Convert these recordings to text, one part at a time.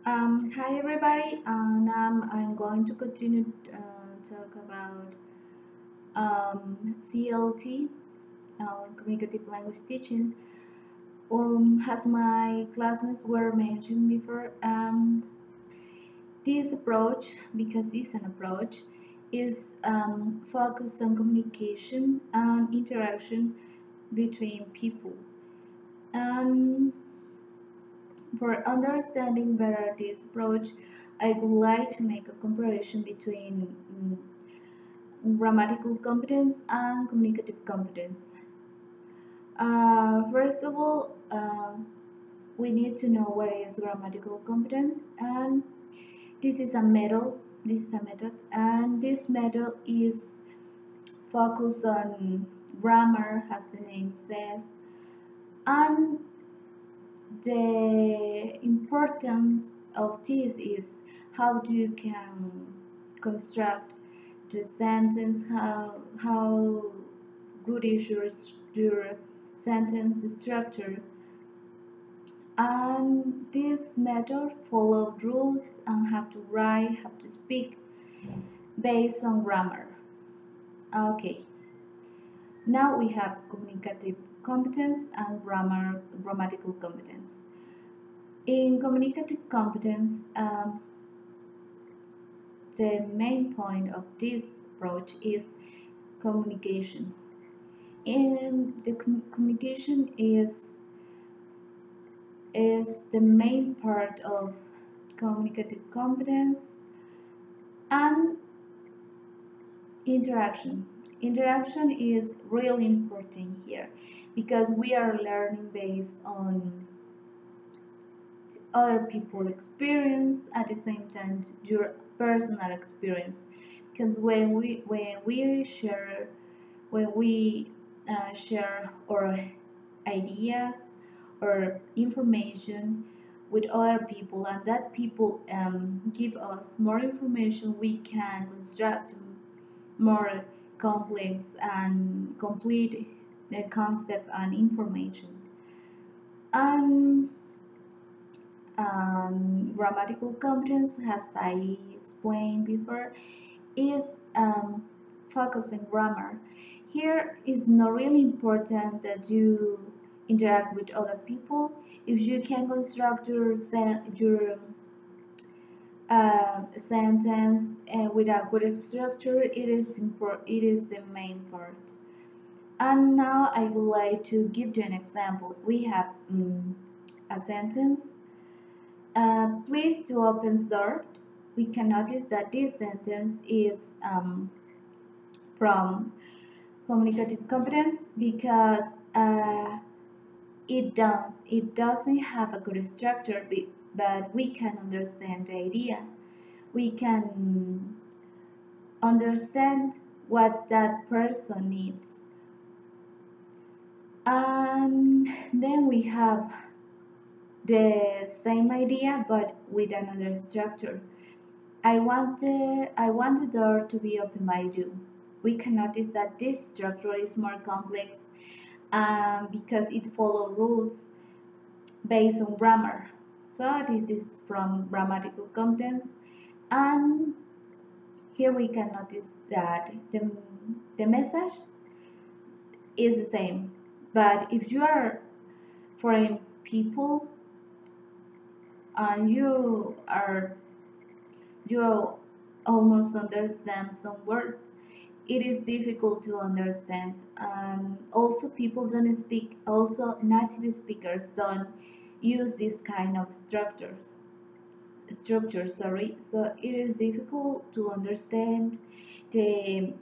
Hi everybody, and I'm going to continue talk about CLT, Communicative Language Teaching. As my classmates were mentioned before, this approach, because it's an approach, is focused on communication and interaction between people. And for understanding better this approach, I would like to make a comparison between grammatical competence and communicative competence. First of all, we need to know what is grammatical competence, and this is a method. And this method is focused on grammar, as the name says, and the importance of this is how you can construct the sentence, how good is your sentence structure. And this method followed rules and have to write, have to speak based on grammar. Okay, now we have communicative competence and grammatical competence. In communicative competence, the main point of this approach is communication. And the communication is the main part of communicative competence. And interaction. Interaction is really important here because we are learning based on other people's experience at the same time your personal experience. Because when we share our ideas or information with other people, and that people give us more information, we can construct more complex and complete the concept and information. And grammatical competence, as I explained before, is focusing grammar. Here is not really important that you interact with other people. If you can construct your sentence with a good structure, it is the main part. And now I would like to give you an example. We have a sentence. Please to open the door. We can notice that this sentence is from communicative competence because it doesn't have a good structure, but we can understand the idea. We can understand what that person needs. And then we have the same idea but with another structure. I want the door to be opened by you. We can notice that this structure is more complex because it follows rules based on grammar. So this is from grammatical competence, and here we can notice that the message is the same. But if you are foreign people and you almost understand some words, it is difficult to understand. And also people don't speak, also native speakers don't use this kind of structures, sorry. So it is difficult to understand the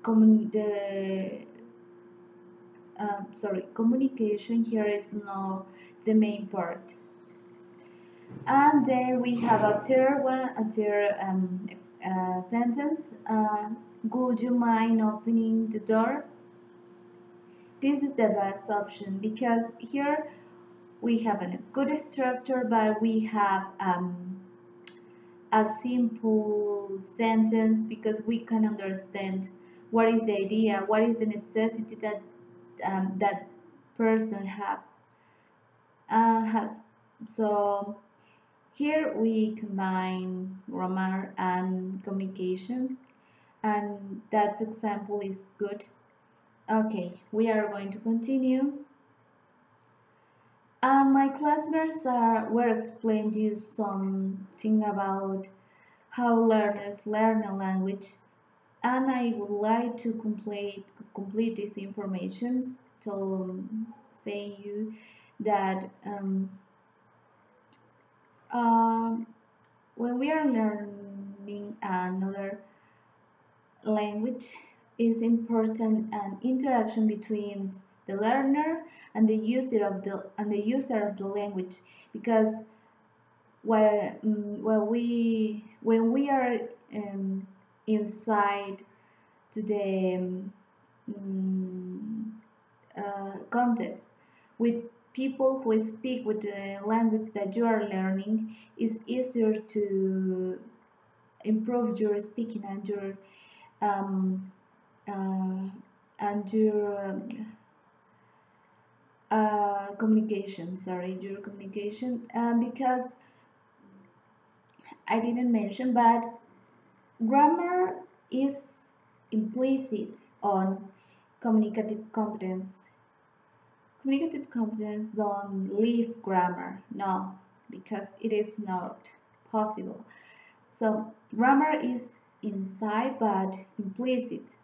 communication here is not the main part. And then we have a third sentence. Would you mind opening the door? This is the best option because here we have a good structure, but we have a simple sentence because we can understand what is the idea, what is the necessity that that person has. So Here we combine grammar and communication, and that example is good. Okay, we are going to continue. And my classmates were explained you something about how learners learn a language, and I would like to complete this information to say you that um, when we are learning another language, is important an interaction between the learner and the user of the language, because when we are inside to the context with people who speak with the language that you are learning, it's easier to improve your speaking um, uh, and your communication. Sorry, your communication, because I didn't mention, but grammar is implicit on communicative competence. Communicative competence don't leave grammar, no, because it is not possible. So grammar is inside but implicit.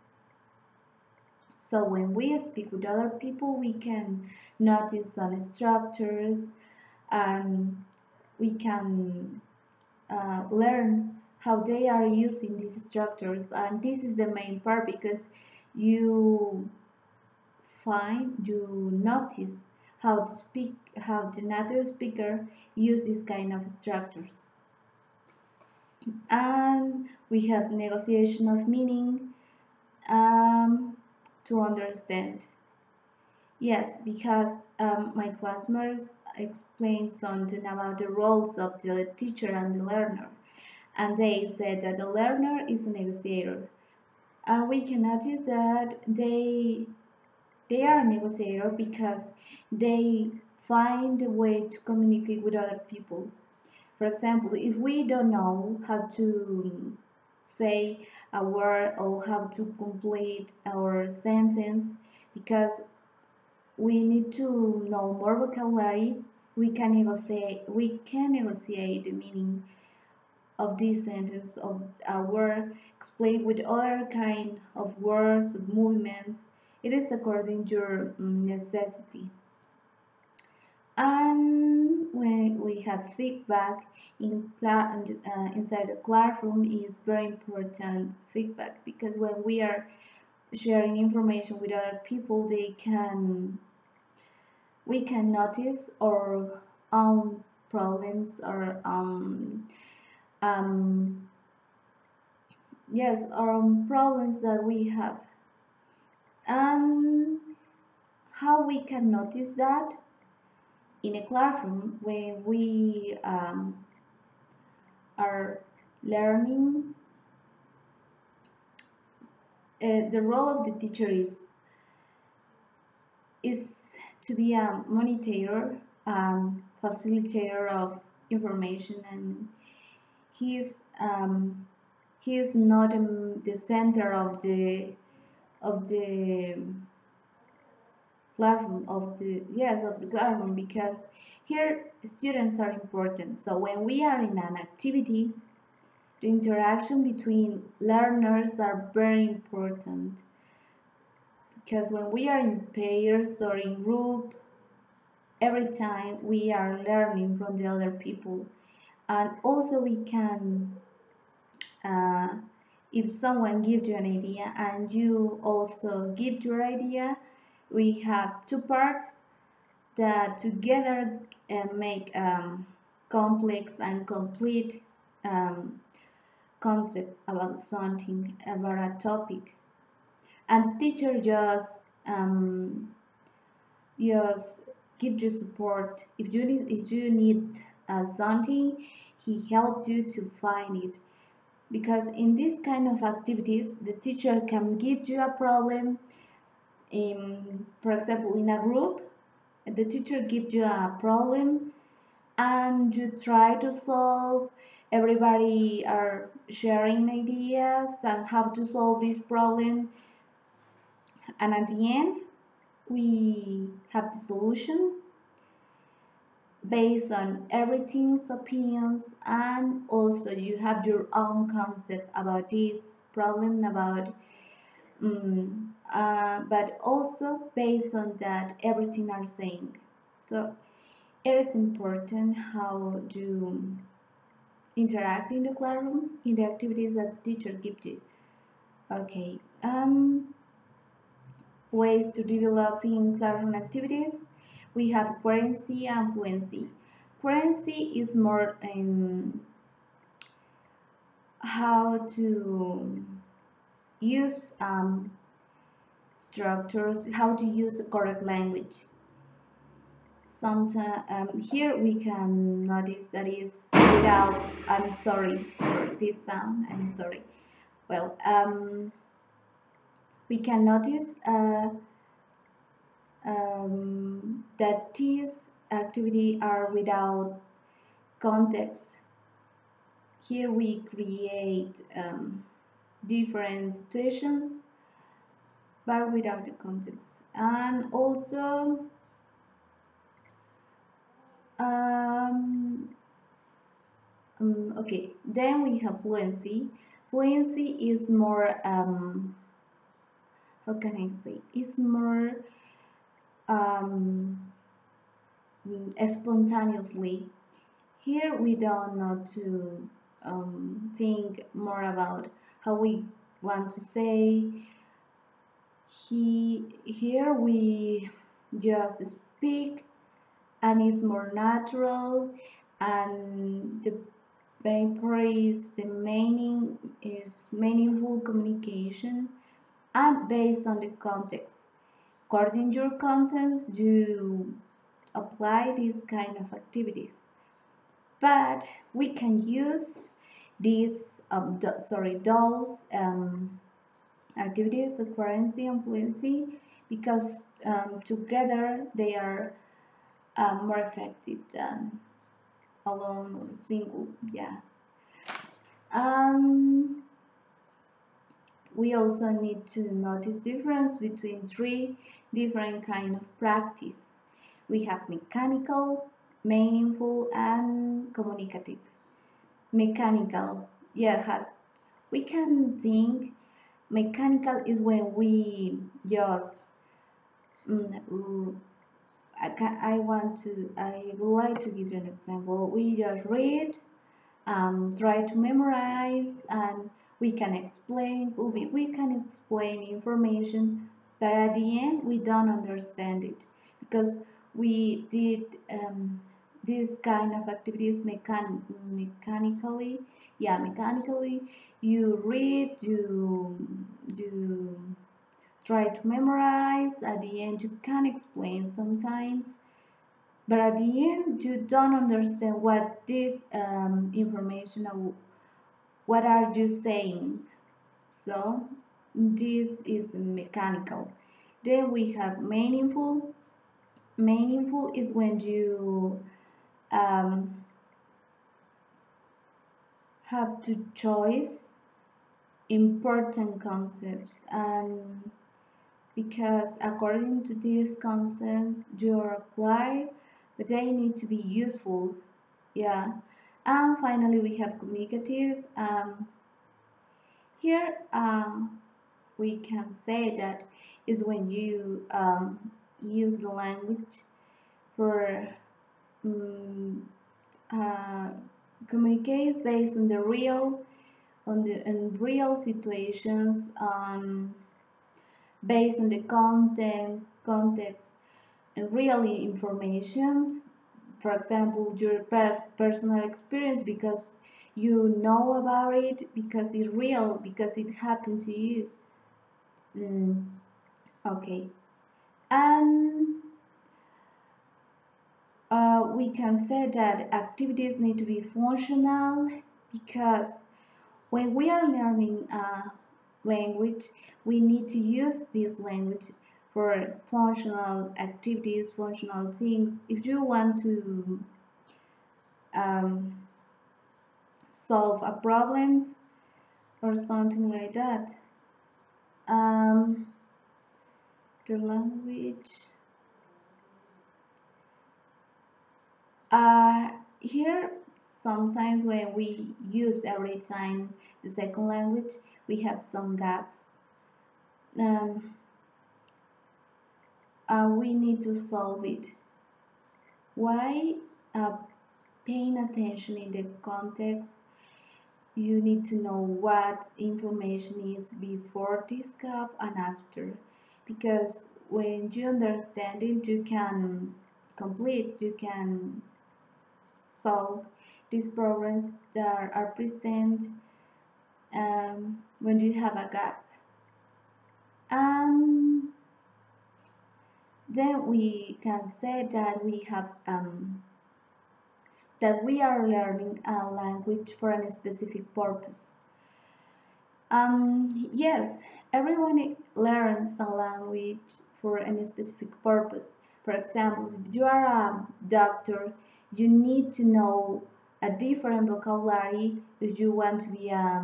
So when we speak with other people, we can notice some structures, and we can learn how they are using these structures. And this is the main part, because you you notice how the native speaker use this kind of structures. And we have negotiation of meaning, to understand. Yes, because my classmates explained something about the roles of the teacher and the learner, and they said that the learner is a negotiator. And we can notice that they are a negotiator because they find a way to communicate with other people. For example, if we don't know how to say a word or how to complete our sentence, because we need to know more vocabulary, we can negotiate the meaning of this sentence, of a word, explain with other kind of words, movements. It is according to your necessity. And when we have feedback inside the classroom, is very important feedback, because when we are sharing information with other people, we can notice our own problems, or yes, our own problems that we have. And how we can notice that in a classroom when we are learning. The role of the teacher is to be a monitor, facilitator of information, and he is not the center of the classroom, of the classroom, because here students are important. So when we are in an activity, the interaction between learners are very important, because when we are in pairs or in group, every time we are learning from the other people. And also we can, if someone gives you an idea and you also give your idea, we have two parts that together make complex and complete concept about something, about a topic. And teacher just give you support. If you need something, he helped you to find it. Because in this kind of activities, the teacher can give you a problem. For example, in a group, the teacher gives you a problem, and you try to solve. Everybody are sharing ideas and how to solve this problem, and at the end we have the solution based on everything's opinions, and also you have your own concept about this problem, about but also based on that everything are saying. So it is important how you interact in the classroom in the activities that teacher gives you. Okay, ways to develop in classroom activities. We have coherency and fluency. Coherency is more in how to use structures, how to use the correct language. Sometimes here we can notice that is without. I'm sorry for this sound. I'm sorry. Well, we can notice that these activities are without context. Here we create different situations, but without the context. And also, okay, then we have fluency. Fluency is more, how can I say? It's more um, spontaneously. Here we don't know to think more about how we want to say. Here we just speak, and it's more natural, and the paper is the meaning is meaningful communication, and based on the context. According to your contents, you apply these kind of activities. But we can use these, those activities of coherency and fluency, because together they are more effective than alone or single. Yeah. We also need to notice difference between three different kind of practice. We have mechanical, meaningful, and communicative. Mechanical, yeah, we can think mechanical is when we just I would like to give you an example. We just read, try to memorize, and we can explain. We can explain information, but at the end we don't understand it, because we did this kind of activities mechanically. Yeah, mechanically. You read, you try to memorize. At the end, you can explain sometimes, but at the end, you don't understand what this information or what are you saying. So this is mechanical. Then we have meaningful. Meaningful is when you um, have to choose important concepts, and because according to these concepts you are applied, but they need to be useful. Yeah. And finally we have communicative. Here we can say that is when you use the language for uh, communicates based on the real situations, based on the context, and really information. For example, your personal experience, because you know about it, because it's real, because it happened to you. Okay. And we can say that activities need to be functional, because when we are learning a language, we need to use this language for functional activities, functional things. If you want to solve a problems or something like that. The language. Here, sometimes when we use every time the second language, we have some gaps. Um, we need to solve it. Why? Paying attention in the context, you need to know what information is before this gap and after, because when you understand it, you can you can solve these problems that are present when you have a gap. And then we can say that we are learning a language for a specific purpose. Yes, everyone learns a language for a specific purpose. For example, if you are a doctor, you need to know a different vocabulary if you want to be uh,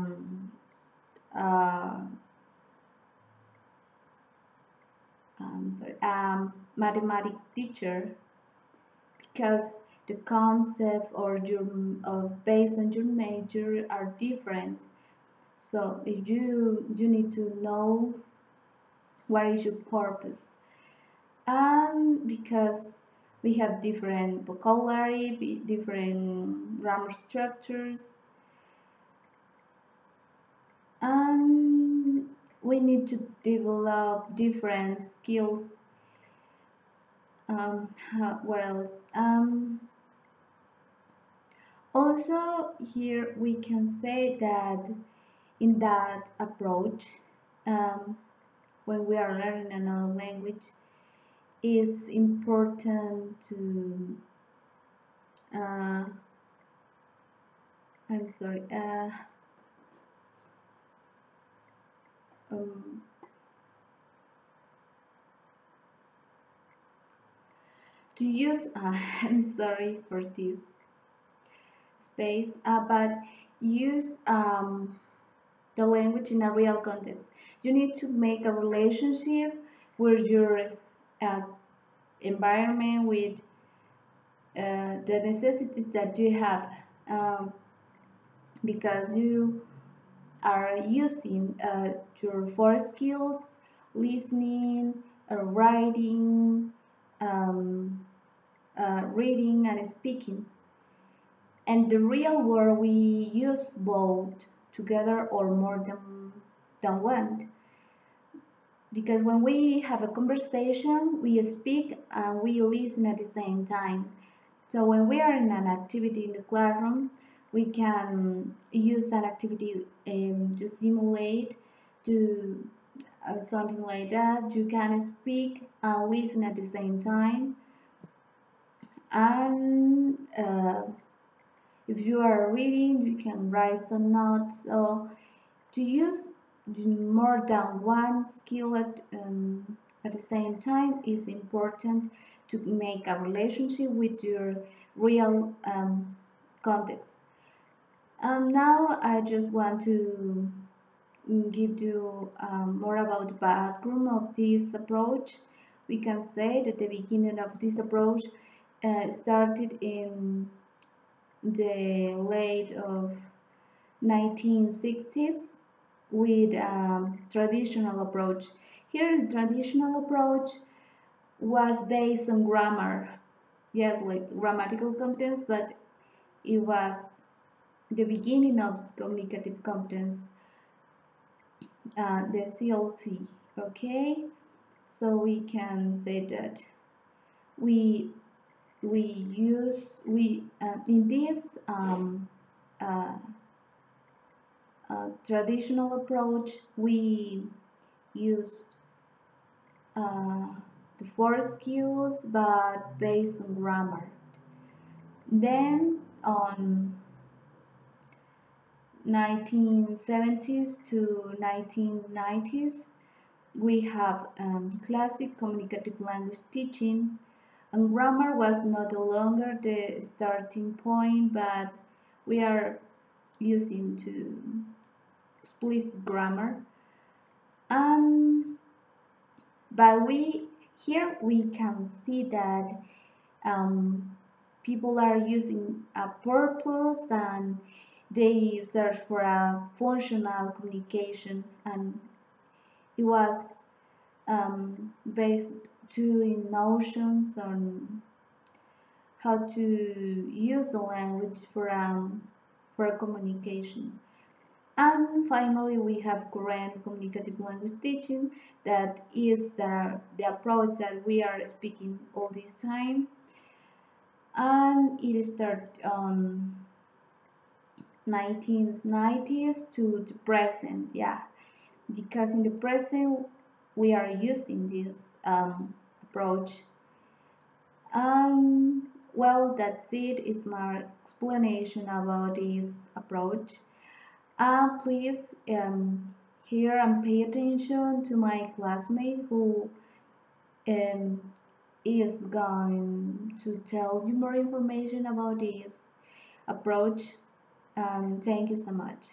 mathematic teacher, because the concept or your based on your major are different. So if you need to know what is your purpose, and because we have different vocabulary, different grammar structures, and we need to develop different skills. What else? Also, here we can say that in that approach, um, when we are learning another language, it's important to uh, I'm sorry um, to use I'm sorry for this space, but use the language in a real context. You need to make a relationship with your uh, environment, with the necessities that you have, um, because you are using your four skills: listening, writing, um, reading, and speaking. And the real world, we use both together or more than one. Because when we have a conversation, we speak and we listen at the same time. So when we are in an activity in the classroom, we can use an activity to simulate, to something like that. You can speak and listen at the same time. And if you are reading, you can write some notes. So to use more than one skill at the same time is important to make a relationship with your real context. And now I just want to give you more about the background of this approach. We can say that the beginning of this approach started in the late of 1960s with traditional approach. Here, the traditional approach was based on grammar, yes, like grammatical competence, but it was the beginning of communicative competence, the CLT. Okay, so we can say that we in this uh, traditional approach, we use uh, the four skills but based on grammar. Then on 1970s to 1990s, we have classic communicative language teaching, and grammar was no longer the starting point, but we are using to explicit grammar. Um, but we can see that people are using a purpose and they search for a functional communication, and it was based too in notions on how to use the language for a communication. And finally, we have current communicative language teaching, that is the approach that we are speaking all this time, and it started on 1990s to the present, yeah, because in the present we are using this approach. Well, that's it. It's my explanation about this approach. Please hear and pay attention to my classmate who um, is going to tell you more information about this approach. And thank you so much.